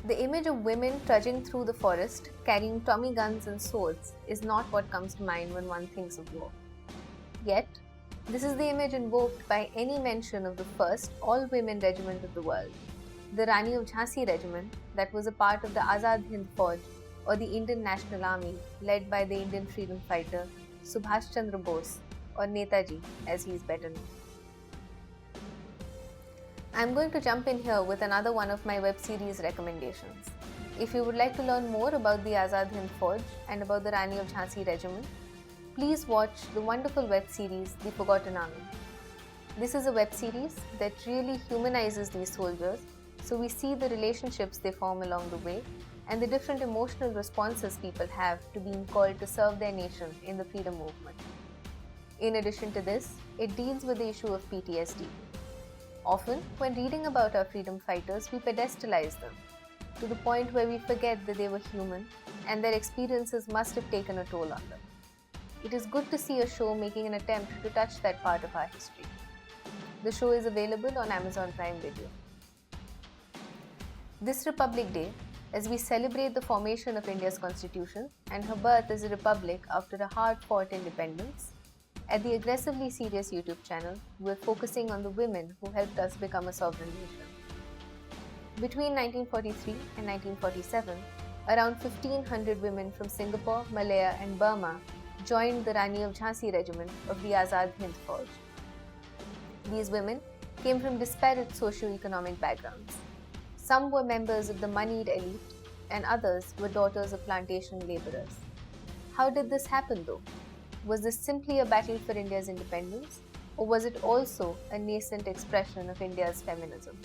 The image of women trudging through the forest, carrying Tommy guns and swords, is not what comes to mind when one thinks of war. Yet, this is the image invoked by any mention of the first all-women regiment of the world, the Rani of Jhansi Regiment, that was a part of the Azad Hind Fauj, or the Indian National Army, led by the Indian freedom fighter Subhash Chandra Bose, or Netaji as he is better known. I am going to jump in here with another one of my web series recommendations. If you would like to learn more about the Azad Hind Fauj and about the Rani of Jhansi Regiment, please watch the wonderful web series The Forgotten Army. This is a web series that really humanizes these soldiers, so we see the relationships they form along the way and the different emotional responses people have to being called to serve their nation in the freedom movement. In addition to this, it deals with the issue of PTSD. Often, when reading about our freedom fighters, we pedestalize them to the point where we forget that they were human and their experiences must have taken a toll on them. It is good to see a show making an attempt to touch that part of our history. The show is available on Amazon Prime Video. This Republic Day, as we celebrate the formation of India's constitution and her birth as a republic after a hard-fought independence, at the Aggressively Serious YouTube channel, we're focusing on the women who helped us become a sovereign nation. Between 1943 and 1947, around 1,500 women from Singapore, Malaya and Burma joined the Rani of Jhansi Regiment of the Azad Hind Fauj. These women came from disparate socio-economic backgrounds. Some were members of the moneyed elite and others were daughters of plantation laborers. How did this happen though? Was this simply a battle for India's independence, or was it also a nascent expression of India's feminism?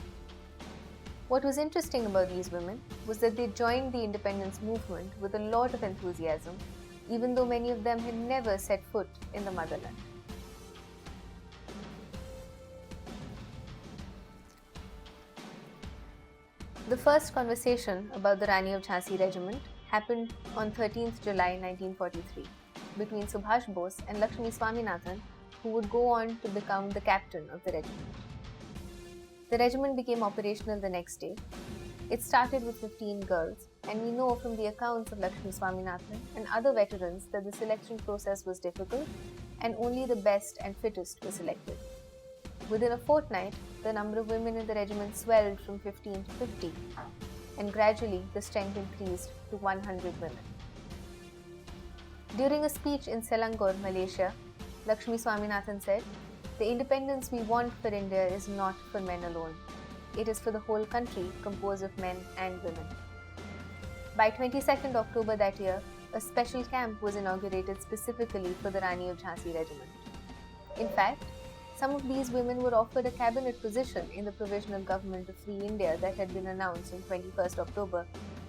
What was interesting about these women was that they joined the independence movement with a lot of enthusiasm, even though many of them had never set foot in the motherland. The first conversation about the Rani of Jhansi Regiment happened on 13th July 1943. Between Subhash Bose and Lakshmi Swaminathan, who would go on to become the captain of the regiment. The regiment became operational the next day. It started with 15 girls, and we know from the accounts of Lakshmi Swaminathan and other veterans that the selection process was difficult and only the best and fittest were selected. Within a fortnight, the number of women in the regiment swelled from 15 to 50, and gradually the strength increased to 100 women. During a speech in Selangor, Malaysia, Lakshmi Swaminathan said, "The independence we want for India is not for men alone. It is for the whole country composed of men and women." By 22nd October that year, a special camp was inaugurated specifically for the Rani of Jhansi Regiment. In fact, some of these women were offered a cabinet position in the Provisional Government of Free India that had been announced on 21st October,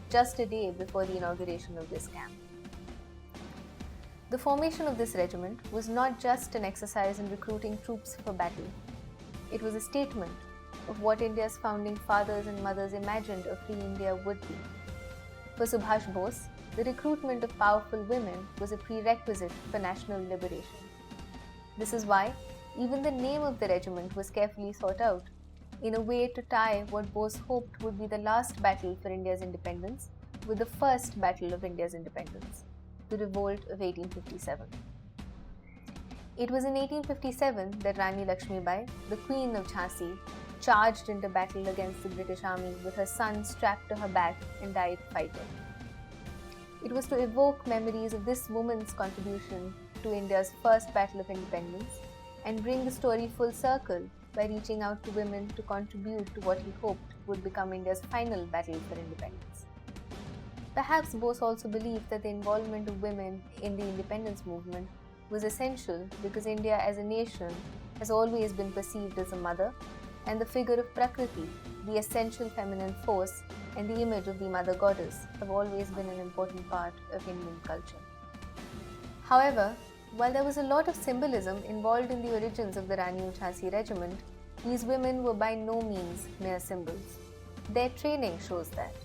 just a day before the inauguration of this camp. The formation of this regiment was not just an exercise in recruiting troops for battle. It was a statement of what India's founding fathers and mothers imagined a free India would be. For Subhash Bose, the recruitment of powerful women was a prerequisite for national liberation. This is why even the name of the regiment was carefully thought out, in a way to tie what Bose hoped would be the last battle for India's independence with the first battle of India's independence, the Revolt of 1857. It was in 1857 that Rani Lakshmibai, the Queen of Jhansi, charged into battle against the British Army with her son strapped to her back and died fighting. It was to evoke memories of this woman's contribution to India's first battle of independence and bring the story full circle by reaching out to women to contribute to what he hoped would become India's final battle for independence. Perhaps Bose also believed that the involvement of women in the independence movement was essential because India as a nation has always been perceived as a mother, and the figure of Prakriti, the essential feminine force, and the image of the mother goddess have always been an important part of Indian culture. However, while there was a lot of symbolism involved in the origins of the Rani of Jhansi Regiment, these women were by no means mere symbols. Their training shows that.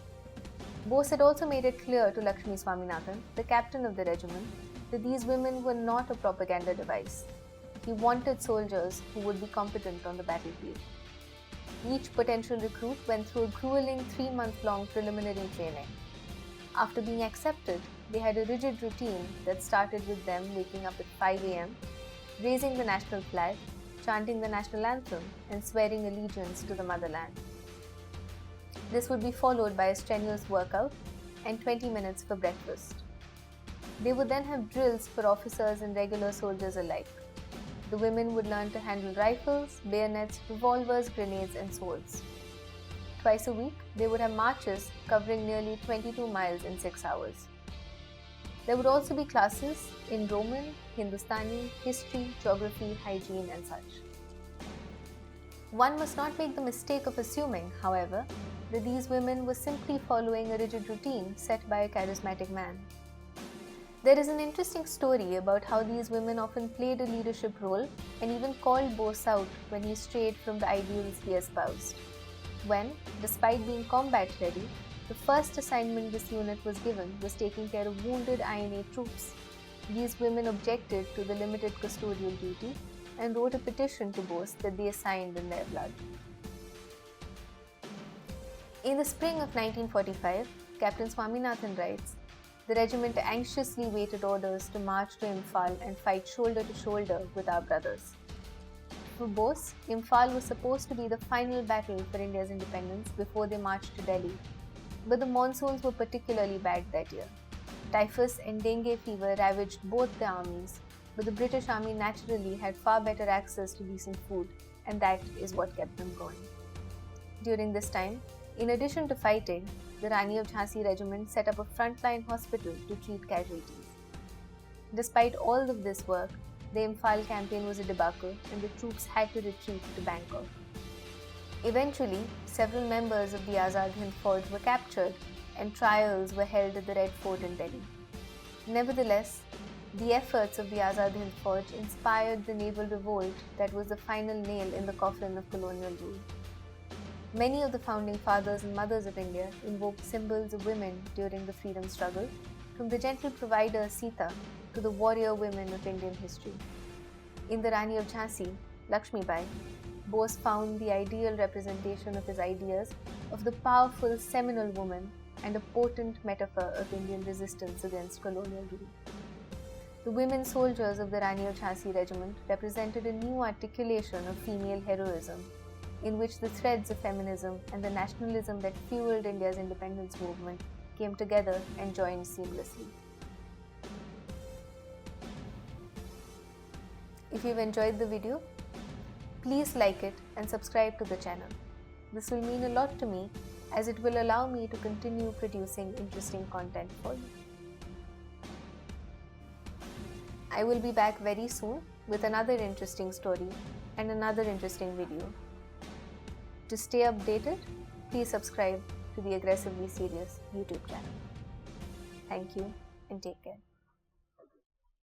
Bose had also made it clear to Lakshmi Swaminathan, the captain of the regiment, that these women were not a propaganda device. He wanted soldiers who would be competent on the battlefield. Each potential recruit went through a grueling 3-month-long preliminary training. After being accepted, they had a rigid routine that started with them waking up at 5 a.m., raising the national flag, chanting the national anthem, and swearing allegiance to the motherland. This would be followed by a strenuous workout and 20 minutes for breakfast. They would then have drills for officers and regular soldiers alike. The women would learn to handle rifles, bayonets, revolvers, grenades, and swords. Twice a week, they would have marches covering nearly 22 miles in 6 hours. There would also be classes in Roman, Hindustani, history, geography, hygiene, and such. One must not make the mistake of assuming, however, that these women were simply following a rigid routine set by a charismatic man. There is an interesting story about how these women often played a leadership role and even called Bose out when he strayed from the ideals he espoused. When, despite being combat ready, the first assignment this unit was given was taking care of wounded INA troops, these women objected to the limited custodial duty and wrote a petition to Bose that they signed in their blood. In the spring of 1945, Captain Swaminathan writes, "The regiment anxiously waited orders to march to Imphal and fight shoulder to shoulder with our brothers." For Bose, Imphal was supposed to be the final battle for India's independence before they marched to Delhi, but the monsoons were particularly bad that year. Typhus and dengue fever ravaged both the armies, but the British Army naturally had far better access to decent food, and that is what kept them going. During this time, in addition to fighting, the Rani of Jhansi Regiment set up a frontline hospital to treat casualties. Despite all of this work, the Imphal campaign was a debacle and the troops had to retreat to Bangkok. Eventually, several members of the Azad Hind Fauj were captured and trials were held at the Red Fort in Delhi. Nevertheless, the efforts of the Azad Hind Fauj inspired the naval revolt that was the final nail in the coffin of colonial rule. Many of the founding fathers and mothers of India invoked symbols of women during the freedom struggle, from the gentle provider Sita to the warrior women of Indian history. In the Rani of Jhansi, Lakshmibai, Bose found the ideal representation of his ideas of the powerful seminal woman and a potent metaphor of Indian resistance against colonial rule. The women soldiers of the Rani of Jhansi Regiment represented a new articulation of female heroism, in which the threads of feminism and the nationalism that fueled India's independence movement came together and joined seamlessly. If you've enjoyed the video, please like it and subscribe to the channel. This will mean a lot to me, as it will allow me to continue producing interesting content for you. I will be back very soon with another interesting story and another interesting video. To stay updated, please subscribe to the Aggressively Serious YouTube channel. Thank you and take care.